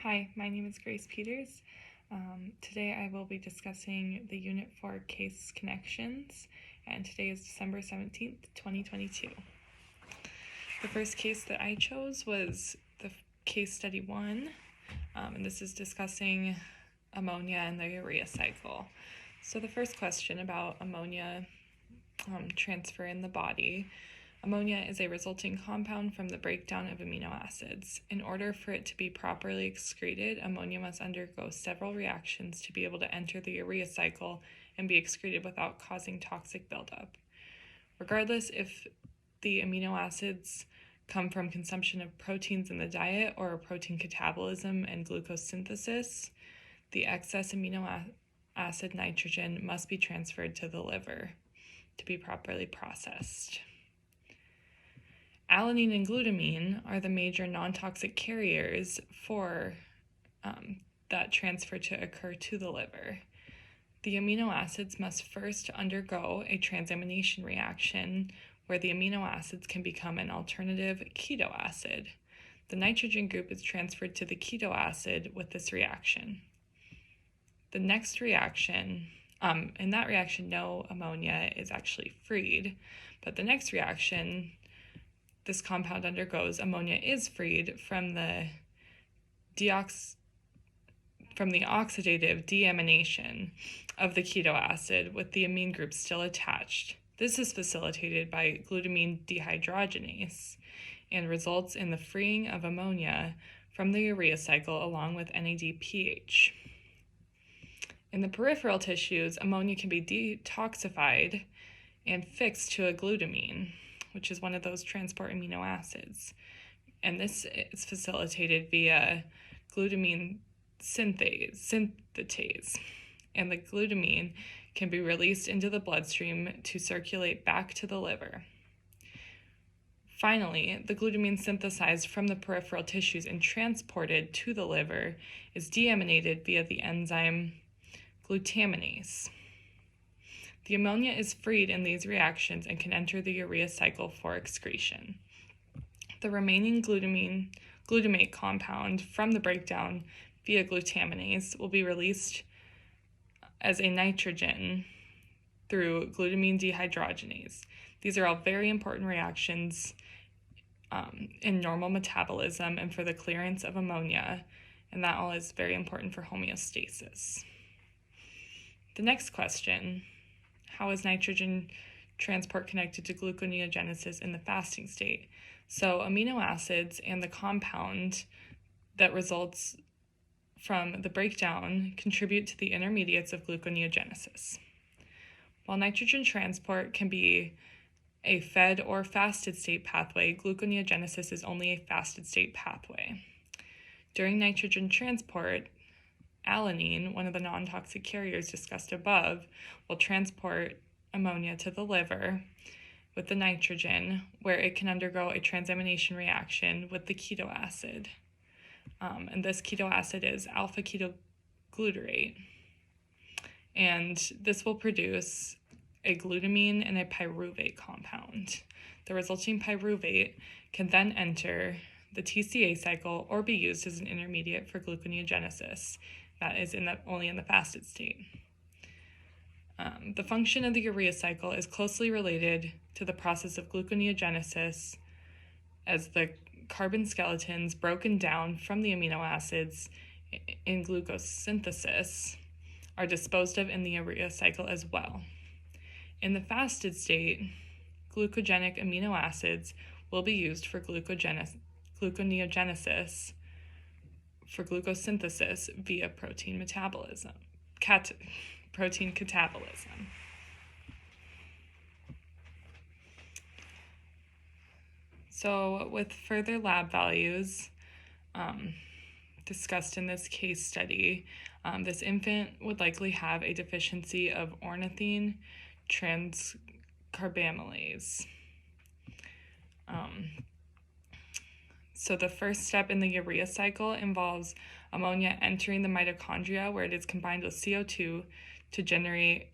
Hi, my name is Grace Peters. Today I will be discussing the Unit 4 case connections, and today is December 17th, 2022. The first case that I chose was the case study 1, and this is discussing ammonia and the urea cycle. So the first question about ammonia transfer in the body. Ammonia is a resulting compound from the breakdown of amino acids. In order for it to be properly excreted, ammonia must undergo several reactions to be able to enter the urea cycle and be excreted without causing toxic buildup. Regardless if the amino acids come from consumption of proteins in the diet or protein catabolism and glucose synthesis, the excess amino acid nitrogen must be transferred to the liver to be properly processed. Alanine and glutamine are the major non-toxic carriers for that transfer to occur to the liver. The amino acids must first undergo a transamination reaction where the amino acids can become an alternative keto acid. The nitrogen group is transferred to the keto acid with this reaction. The next reaction, in that reaction, no ammonia is actually freed, but the next reaction this compound undergoes, ammonia is freed from the oxidative deamination of the keto acid with the amine group still attached. This is facilitated by glutamine dehydrogenase and results in the freeing of ammonia from the urea cycle along with NADPH. In the peripheral tissues, ammonia can be detoxified and fixed to a glutamine, which is one of those transport amino acids. And this is facilitated via glutamine synthetase. And the glutamine can be released into the bloodstream to circulate back to the liver. Finally, the glutamine synthesized from the peripheral tissues and transported to the liver is deaminated via the enzyme glutaminase. The ammonia is freed in these reactions and can enter the urea cycle for excretion. The remaining glutamate compound from the breakdown via glutaminase will be released as a nitrogen through glutamine dehydrogenase. These are all very important reactions in normal metabolism and for the clearance of ammonia, and that all is very important for homeostasis. The next question: how is nitrogen transport connected to gluconeogenesis in the fasting state? So amino acids and the compound that results from the breakdown contribute to the intermediates of gluconeogenesis. While nitrogen transport can be a fed or fasted state pathway, gluconeogenesis is only a fasted state pathway. During nitrogen transport, alanine, one of the non-toxic carriers discussed above, will transport ammonia to the liver with the nitrogen, where it can undergo a transamination reaction with the keto acid. And this keto acid is alpha-ketoglutarate. And this will produce a glutamine and a pyruvate compound. The resulting pyruvate can then enter the TCA cycle or be used as an intermediate for gluconeogenesis. That is only in the fasted state. The function of the urea cycle is closely related to the process of gluconeogenesis, as the carbon skeletons broken down from the amino acids in glucose synthesis are disposed of in the urea cycle as well. In the fasted state, glucogenic amino acids will be used for gluconeogenesis for glucose synthesis via protein metabolism, protein catabolism. So with further lab values discussed in this case study, this infant would likely have a deficiency of ornithine transcarbamylase. So the first step in the urea cycle involves ammonia entering the mitochondria, where it is combined with CO2 to generate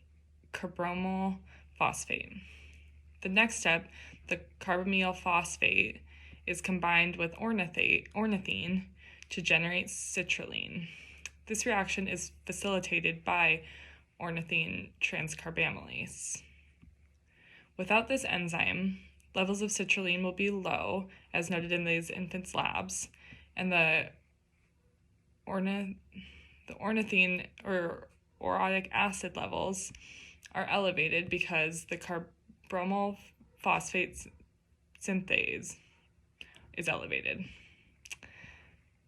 carbonyl phosphate. The next step, the carbamyl phosphate, is combined with ornithine to generate citrulline. This reaction is facilitated by ornithine transcarbamylase. Without this enzyme, levels of citrulline will be low, as noted in these infants' labs, and the ornithine or orotic acid levels are elevated because the carbonyl phosphate synthase is elevated.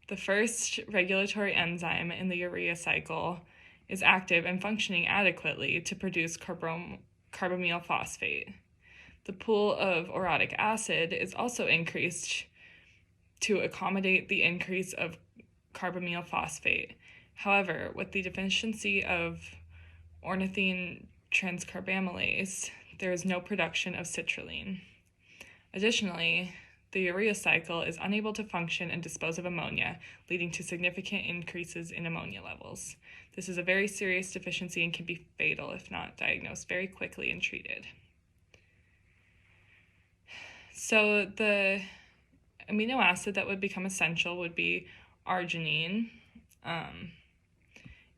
The first regulatory enzyme in the urea cycle is active and functioning adequately to produce carbamyl phosphate. The pool of orotic acid is also increased to accommodate the increase of carbamyl phosphate. However, with the deficiency of ornithine transcarbamylase, there is no production of citrulline. Additionally, the urea cycle is unable to function and dispose of ammonia, leading to significant increases in ammonia levels. This is a very serious deficiency and can be fatal if not diagnosed very quickly and treated. So the amino acid that would become essential would be arginine.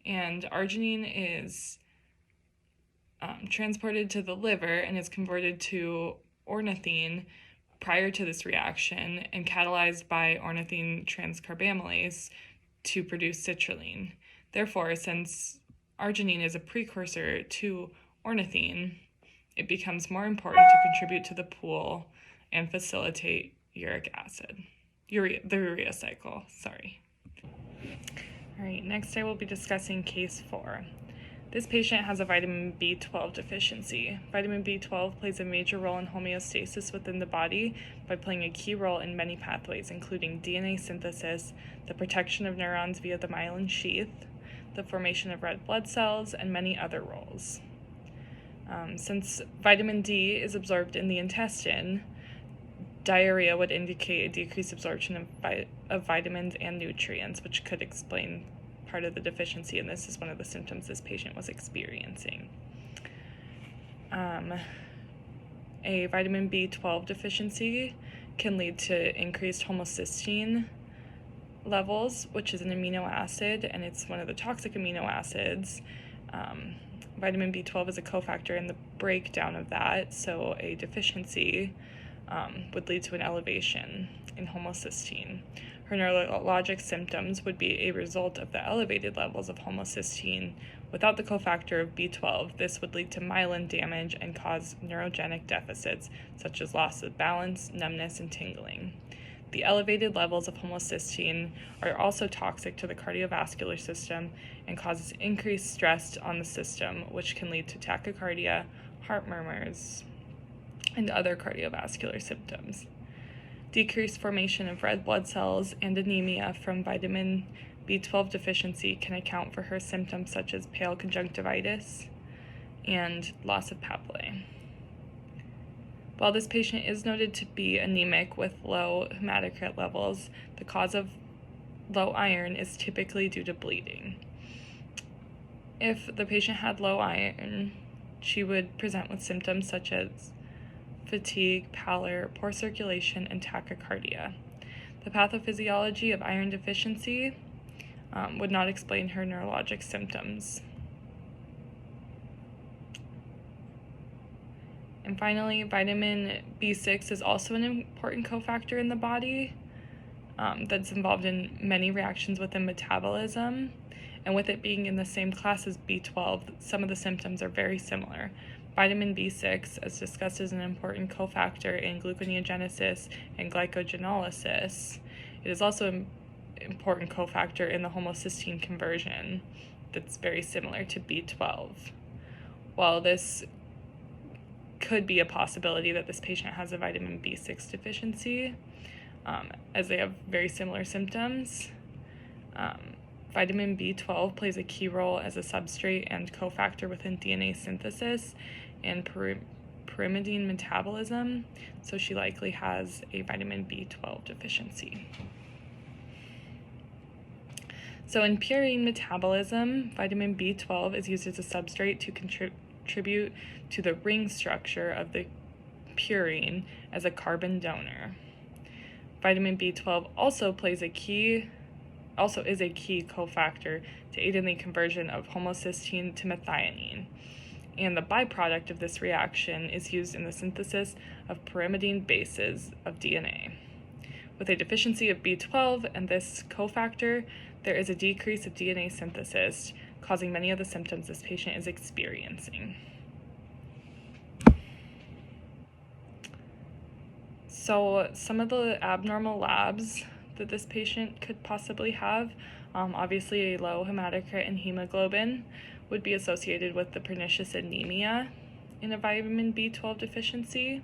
And arginine is transported to the liver and is converted to ornithine prior to this reaction and catalyzed by ornithine transcarbamylase to produce citrulline. Therefore, since arginine is a precursor to ornithine, it becomes more important to contribute to the pool and facilitate the urea cycle. All right, next I will be discussing case 4. This patient has a vitamin B12 deficiency. Vitamin B12 plays a major role in homeostasis within the body by playing a key role in many pathways, including DNA synthesis, the protection of neurons via the myelin sheath, the formation of red blood cells, and many other roles. Since vitamin D is absorbed in the intestine, diarrhea would indicate a decreased absorption of vitamins and nutrients, which could explain part of the deficiency, and this is one of the symptoms this patient was experiencing. A vitamin B12 deficiency can lead to increased homocysteine levels, which is an amino acid, and it's one of the toxic amino acids. Vitamin B12 is a cofactor in the breakdown of that, so a deficiency would lead to an elevation in homocysteine. Her neurologic symptoms would be a result of the elevated levels of homocysteine. Without the cofactor of B12, this would lead to myelin damage and cause neurogenic deficits such as loss of balance, numbness, and tingling. The elevated levels of homocysteine are also toxic to the cardiovascular system and causes increased stress on the system, which can lead to tachycardia, heart murmurs, and other cardiovascular symptoms. Decreased formation of red blood cells and anemia from vitamin B12 deficiency can account for her symptoms such as pale conjunctivitis and loss of papillae. While this patient is noted to be anemic with low hematocrit levels, the cause of low iron is typically due to bleeding. If the patient had low iron, she would present with symptoms such as fatigue, pallor, poor circulation, and tachycardia. The pathophysiology of iron deficiency would not explain her neurologic symptoms. And finally, vitamin B6 is also an important cofactor in the body that's involved in many reactions within metabolism. And with it being in the same class as B12, some of the symptoms are very similar. Vitamin B6, as discussed, is an important cofactor in gluconeogenesis and glycogenolysis. It is also an important cofactor in the homocysteine conversion that's very similar to B12. While this could be a possibility that this patient has a vitamin B6 deficiency, as they have very similar symptoms, vitamin B12 plays a key role as a substrate and cofactor within DNA synthesis and pyrimidine metabolism, so she likely has a vitamin B12 deficiency. So in purine metabolism, vitamin B12 is used as a substrate to contribute to the ring structure of the purine as a carbon donor. Vitamin B12 also plays a key also is a key cofactor to aid in the conversion of homocysteine to methionine. And the byproduct of this reaction is used in the synthesis of pyrimidine bases of DNA. With a deficiency of B12 and this cofactor, there is a decrease of DNA synthesis, causing many of the symptoms this patient is experiencing. So some of the abnormal labs that this patient could possibly have, obviously a low hematocrit and hemoglobin would be associated with the pernicious anemia in a vitamin B12 deficiency.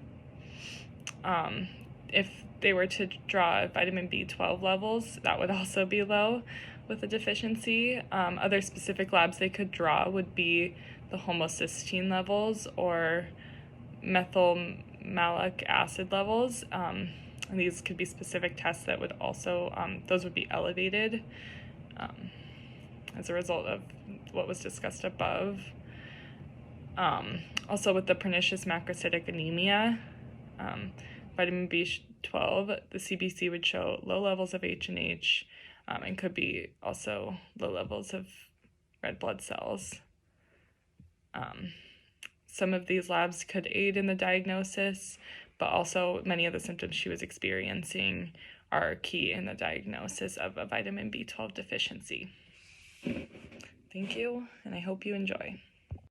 If they were to draw vitamin B12 levels, that would also be low with a deficiency. Other specific labs they could draw would be the homocysteine levels or methyl malic acid levels. And these could be specific tests that would also, those would be elevated as a result of what was discussed above. Also with the pernicious macrocytic anemia, vitamin B12, the CBC would show low levels of H&H and could be also low levels of red blood cells. Some of these labs could aid in the diagnosis, but also many of the symptoms she was experiencing are key in the diagnosis of a vitamin B12 deficiency. Thank you, and I hope you enjoy.